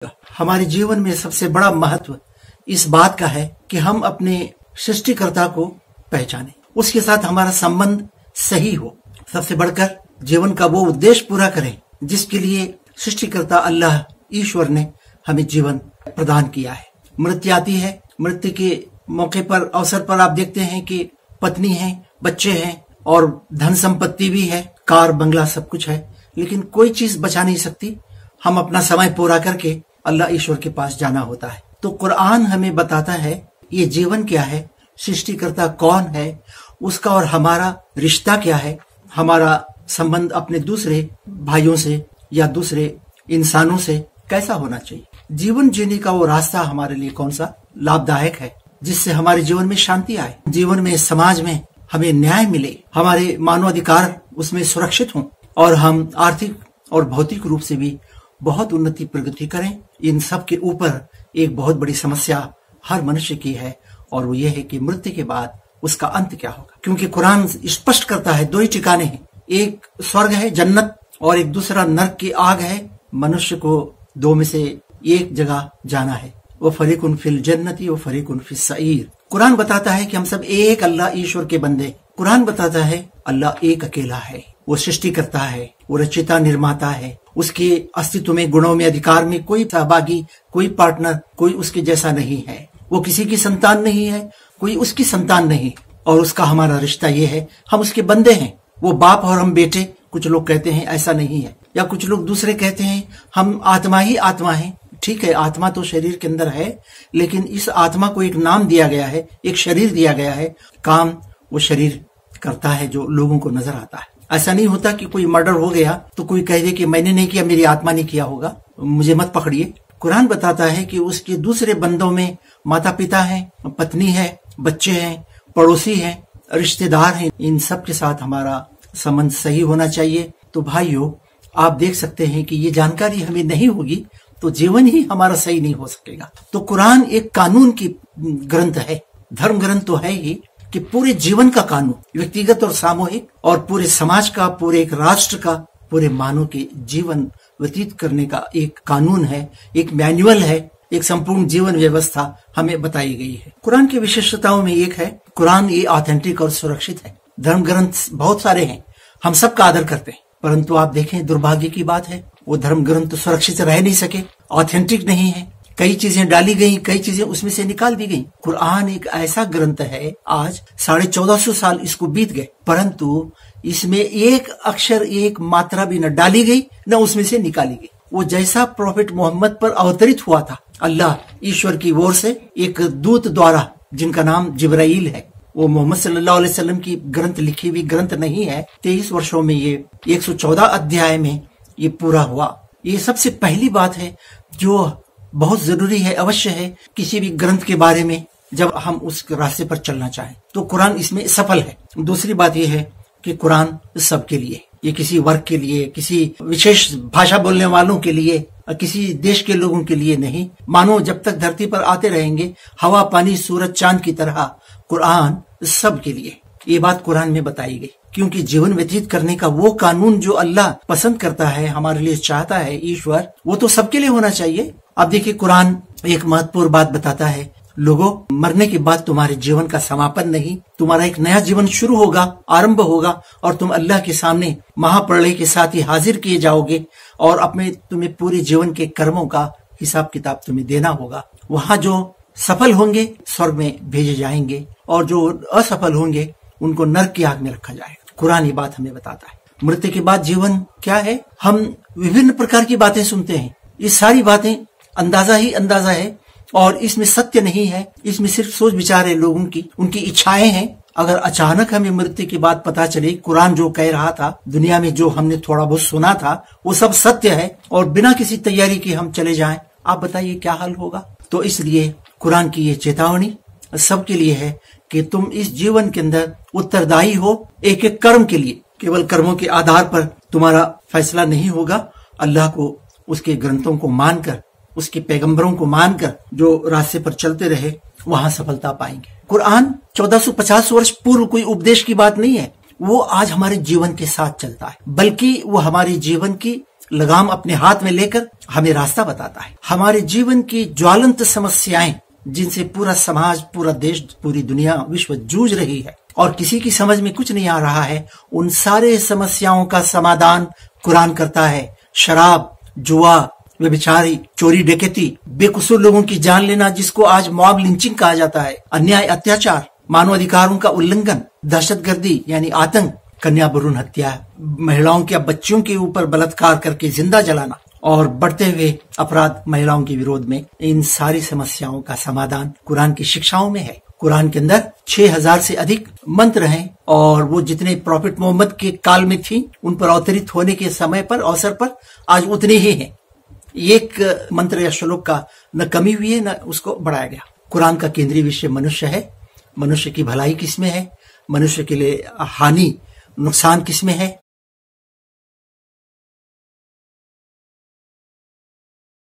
हमारे जीवन में सबसे बड़ा महत्व इस बात का है कि हम अपने सृष्टिकर्ता को पहचानें, उसके साथ हमारा संबंध सही हो। सबसे बढ़कर जीवन का वो उद्देश्य पूरा करें जिसके लिए सृष्टिकर्ता अल्लाह ईश्वर ने हमें जीवन प्रदान किया है। मृत्यु आती है, मृत्यु के मौके पर अवसर पर आप देखते हैं कि पत्नी है, बच्चे हैं और धन संपत्ति भी है, कार बंगला सब कुछ है, लेकिन कोई चीज बचा नहीं सकती। हम अपना समय पूरा करके अल्लाह ईश्वर के पास जाना होता है। तो कुरान हमें बताता है ये जीवन क्या है, सृष्टिकर्ता कौन है, उसका और हमारा रिश्ता क्या है, हमारा संबंध अपने दूसरे भाइयों से या दूसरे इंसानों से कैसा होना चाहिए। जीवन जीने का वो रास्ता हमारे लिए कौन सा लाभदायक है जिससे हमारे जीवन में शांति आए, जीवन में, समाज में हमें न्याय मिले, हमारे मानवाधिकार उसमें सुरक्षित हों और हम आर्थिक और भौतिक रूप से भी बहुत उन्नति प्रगति करें। इन सब के ऊपर एक बहुत बड़ी समस्या हर मनुष्य की है और वो ये है कि मृत्यु के बाद उसका अंत क्या होगा। क्योंकि कुरान स्पष्ट करता है दो ही ठिकाने हैं, एक स्वर्ग है जन्नत और एक दूसरा नरक की आग है। मनुष्य को दो में से एक जगह जाना है, वो फरीकुन फिल जन्नती वो फरीकुन फिस सईर। कुरान बताता है कि हम सब एक अल्लाह ईश्वर के बंदे। कुरान बताता है अल्लाह एक अकेला है, वो सृष्टि करता है, वो रचयिता निर्माता है, उसके अस्तित्व में, गुणों में, अधिकार में कोई सहभागी, कोई पार्टनर, कोई उसके जैसा नहीं है। वो किसी की संतान नहीं है, कोई उसकी संतान नहीं, और उसका हमारा रिश्ता ये है, हम उसके बंदे हैं। वो बाप और हम बेटे, कुछ लोग कहते हैं ऐसा नहीं है, या कुछ लोग दूसरे कहते हैं हम आत्मा ही आत्मा है। ठीक है, आत्मा तो शरीर के अंदर है, लेकिन इस आत्मा को एक नाम दिया गया है, एक शरीर दिया गया है, काम वो शरीर करता है जो लोगों को नजर आता है। ऐसा नहीं होता कि कोई मर्डर हो गया तो कोई कह दे कि मैंने नहीं किया, मेरी आत्मा ने किया होगा, मुझे मत पकड़िए। कुरान बताता है कि उसके दूसरे बंदों में माता पिता हैं, पत्नी है, बच्चे हैं, पड़ोसी हैं, रिश्तेदार हैं, इन सब के साथ हमारा संबंध सही होना चाहिए। तो भाइयों, आप देख सकते हैं कि ये जानकारी हमें नहीं होगी तो जीवन ही हमारा सही नहीं हो सकेगा। तो कुरान एक कानून की ग्रंथ है, धर्म ग्रंथ तो है ही, कि पूरे जीवन का कानून, व्यक्तिगत और सामूहिक, और पूरे समाज का, पूरे एक राष्ट्र का, पूरे मानव के जीवन व्यतीत करने का एक कानून है, एक मैनुअल है, एक संपूर्ण जीवन व्यवस्था हमें बताई गई है। कुरान की विशेषताओं में एक है, कुरान ये ऑथेंटिक और सुरक्षित है। धर्म ग्रंथ बहुत सारे हैं, हम सबका आदर करते हैं, परंतु आप देखें दुर्भाग्य की बात है वो धर्म ग्रंथ सुरक्षित रह नहीं सके, ऑथेंटिक नहीं है। कई चीजें डाली गई, कई चीजें उसमें से निकाल दी गई। कुरान एक ऐसा ग्रंथ है, आज 1450 साल इसको बीत गए, परंतु इसमें एक अक्षर, एक मात्रा भी न डाली गई न उसमें से निकाली गई। वो जैसा प्रॉफिट मोहम्मद पर अवतरित हुआ था अल्लाह ईश्वर की ओर से एक दूत द्वारा, जिनका नाम जिब्राइल है, वो मोहम्मद सल्लल्लाहु अलैहि वसल्लम की ग्रंथ लिखी हुई ग्रंथ नहीं है। 23 वर्षों में ये 114 अध्याय में ये पूरा हुआ। ये सबसे पहली बात है जो बहुत जरूरी है, अवश्य है किसी भी ग्रंथ के बारे में जब हम उस रास्ते पर चलना चाहें तो कुरान इसमें सफल है। दूसरी बात यह है कि कुरान सबके लिए, ये किसी वर्ग के लिए, किसी विशेष भाषा बोलने वालों के लिए, किसी देश के लोगों के लिए नहीं। मानो जब तक धरती पर आते रहेंगे, हवा, पानी, सूरज, चांद की तरह कुरान सबके लिए। ये बात कुरान में बताई गई, क्योंकि जीवन व्यतीत करने का वो कानून जो अल्लाह पसंद करता है, हमारे लिए चाहता है ईश्वर, वो तो सबके लिए होना चाहिए। अब देखिए, कुरान एक महत्वपूर्ण बात बताता है, लोगों, मरने के बाद तुम्हारे जीवन का समापन नहीं, तुम्हारा एक नया जीवन शुरू होगा, आरंभ होगा, और तुम अल्लाह के सामने महाप्रलय के साथ ही हाजिर किए जाओगे और अपने तुम्हें पूरे जीवन के कर्मों का हिसाब किताब तुम्हें देना होगा। वहाँ जो सफल होंगे स्वर्ग में भेजे जाएंगे और जो असफल होंगे उनको नरक की आग में रखा जाएगा। कुरान ये बात हमें बताता है। मृत्यु के बाद जीवन क्या है, हम विभिन्न प्रकार की बातें सुनते हैं, ये सारी बातें अंदाजा ही अंदाजा है और इसमें सत्य नहीं है, इसमें सिर्फ सोच विचार है लोगों की, उनकी इच्छाएं हैं। अगर अचानक हमें मृत्यु की बात पता चले, कुरान जो कह रहा था, दुनिया में जो हमने थोड़ा बहुत सुना था वो सब सत्य है, और बिना किसी तैयारी के हम चले जाएं, आप बताइए क्या हाल होगा। तो इसलिए कुरान की ये चेतावनी सबके लिए है कि तुम इस जीवन के अंदर उत्तरदायी हो, एक एक कर्म के लिए। केवल कर्मों के आधार पर तुम्हारा फैसला नहीं होगा। अल्लाह को, उसके ग्रंथों को मानकर, उसके पैगंबरों को मानकर जो रास्ते पर चलते रहे, वहां सफलता पाएंगे। कुरान 1450 वर्ष पूर्व कोई उपदेश की बात नहीं है, वो आज हमारे जीवन के साथ चलता है, बल्कि वो हमारे जीवन की लगाम अपने हाथ में लेकर हमें रास्ता बताता है। हमारे जीवन की ज्वलंत समस्याएं जिनसे पूरा समाज, पूरा देश, पूरी दुनिया, विश्व जूझ रही है और किसी की समझ में कुछ नहीं आ रहा है, उन सारे समस्याओं का समाधान कुरान करता है। शराब, जुआ, व्यभिचारी, चोरी डकैती, बेकसूर लोगों की जान लेना जिसको आज मॉब लिंचिंग कहा जाता है, अन्याय, अत्याचार, मानवाधिकारों का उल्लंघन, दहशतगर्दी यानी आतंक, कन्या भ्रूण हत्या, महिलाओं के बच्चियों के ऊपर बलात्कार करके जिंदा जलाना और बढ़ते हुए अपराध महिलाओं के विरोध में, इन सारी समस्याओं का समाधान कुरान की शिक्षाओं में है। कुरान के अंदर 6000 से अधिक मंत्र हैं और वो जितने प्रॉफिट मोहम्मद के काल में थी उन पर अवतरित होने के समय पर, अवसर पर आज उतने ही हैं। एक मंत्र या श्लोक का न कमी हुई है न उसको बढ़ाया गया। कुरान का केंद्रीय विषय मनुष्य है। मनुष्य की भलाई किसमें है, मनुष्य के लिए हानि, नुकसान किसमें है,